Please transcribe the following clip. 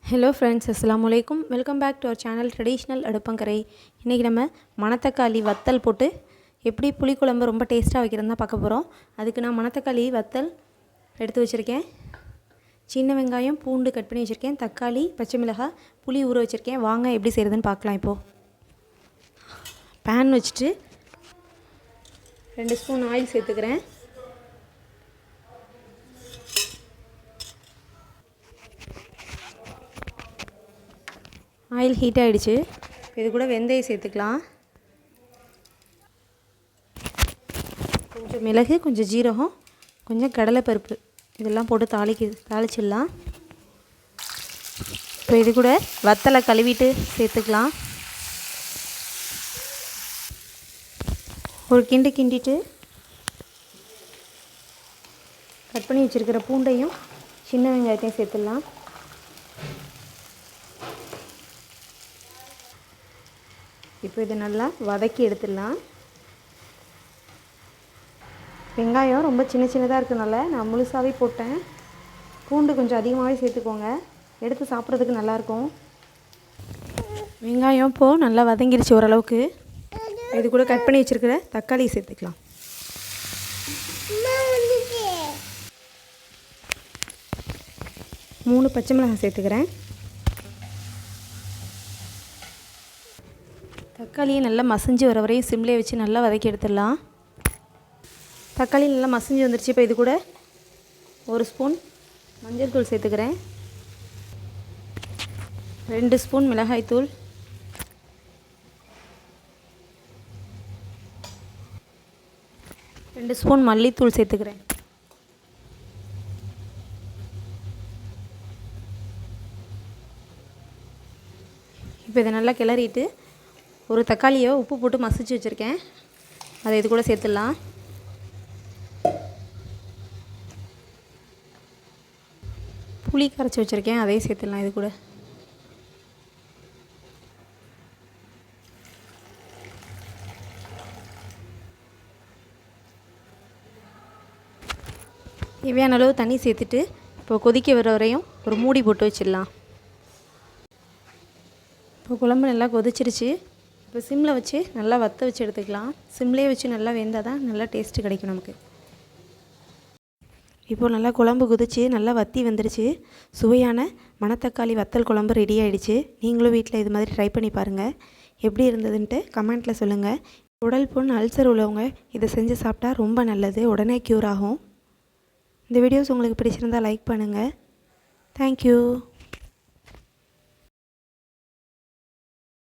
Hello friends, assalamu alaikum. Welcome back to our channel Traditional Adupangarai. இன்னைக்கு நம்ம மணத்தக்காளி வத்தல் போட்டு எப்படி புளிக்குழம்பு ரொம்ப டேஸ்டா வைக்கிறதுன்னு பார்க்க போறோம். அதுக்கு நான் மணத்தக்காளி வத்தல் எடுத்து வச்சிருக்கேன். சின்ன வெங்காயம், பூண்டு கட் பண்ணி வச்சிருக்கேன். தக்காளி, பச்சை மிளகாய், புளி ஊற வச்சிருக்கேன். வாங்க எப்படி செய்யறதுன்னு பார்க்கலாம் இப்போ. pan வச்சிட்டு 2 ஸ்பூன் ஆயில் சேர்த்துக்கிறேன். ஆயில் ஹீட் ஆகிடுச்சு. இது கூட வெந்தயம் சேர்த்துக்கலாம். கொஞ்சம் மிளகு, கொஞ்சம் ஜீரகம், கொஞ்சம் கடலைப்பருப்பு இதெல்லாம் போட்டு தாளிச்சிடலாம். இப்போ இது கூட வத்தலை கழுவிட்டு சேர்த்துக்கலாம். ஒரு கிண்டிட்டு கட் பண்ணி வச்சுருக்கிற பூண்டையும் சின்ன வெங்காயத்தையும் சேர்த்துடலாம். இப்போ இதை நல்லா வதக்கி எடுத்துடலாம். வெங்காயம் ரொம்ப சின்னதாக இருக்கனால நான் முழுசாகவே போட்டேன். பூண்டு கொஞ்சம் அதிகமாகவே சேர்த்துக்கோங்க, எடுத்து சாப்பிட்றதுக்கு நல்லாயிருக்கும். வெங்காயம் இப்போது நல்லா வதங்கிடுச்சு ஓரளவுக்கு. இது கூட கட் பண்ணி வச்சுருக்கிற தக்காளி சேர்த்துக்கலாம். மூணு பச்சை மிளகாய் சேர்த்துக்கிறேன். தக்காளியை நல்லா மசிஞ்சு வர வரையும் சிம்லேயே வச்சு நல்லா வதக்கி எடுத்துடலாம். தக்காளி நல்லா மசிஞ்சு வந்துருச்சு. இப்போ இது கூட ஒரு ஸ்பூன் மஞ்சள் தூள் சேர்த்துக்கிறேன். 2 ஸ்பூன் மிளகாய் தூள், 2 ஸ்பூன் மல்லித்தூள் சேர்த்துக்கிறேன். இப்போ இதை நல்லா கிளறிட்டு ஒரு தக்காளியை உப்பு போட்டு மசிச்சு வச்சுருக்கேன், அதை இது கூட சேர்த்துடலாம். புளி கரைச்சி வச்சுருக்கேன், அதையும் சேர்த்துடலாம் இது கூட. தேவையான அளவு தண்ணி சேர்த்துட்டு இப்போ கொதிக்க வர வரையும் ஒரு மூடி போட்டு வச்சிடலாம். இப்போ குழம்பு நல்லா கொதிச்சிருச்சு. இப்போ சிம்மில் வச்சு நல்லா வற்ற வச்சு எடுத்துக்கலாம். சிம்லேயே வச்சு நல்லா வெந்தால் தான் நல்லா டேஸ்ட்டு கிடைக்கும் நமக்கு. இப்போது நல்லா குழம்பு கொதிச்சு நல்லா வற்றி வந்துடுச்சு. சுவையான மணத்தக்காளி வத்தல் குழம்பு ரெடி ஆகிடுச்சு. நீங்களும் வீட்டில் இது மாதிரி ட்ரை பண்ணி பாருங்கள். எப்படி இருந்ததுன்ட்டு கமெண்ட்டில் சொல்லுங்கள். உடல் புண், அல்சர் உள்ளவங்க இதை செஞ்சு சாப்பிட்டா ரொம்ப நல்லது, உடனே க்யூர் ஆகும். இந்த வீடியோஸ் உங்களுக்கு பிடிச்சிருந்தால் லைக் பண்ணுங்கள். தேங்க்யூ.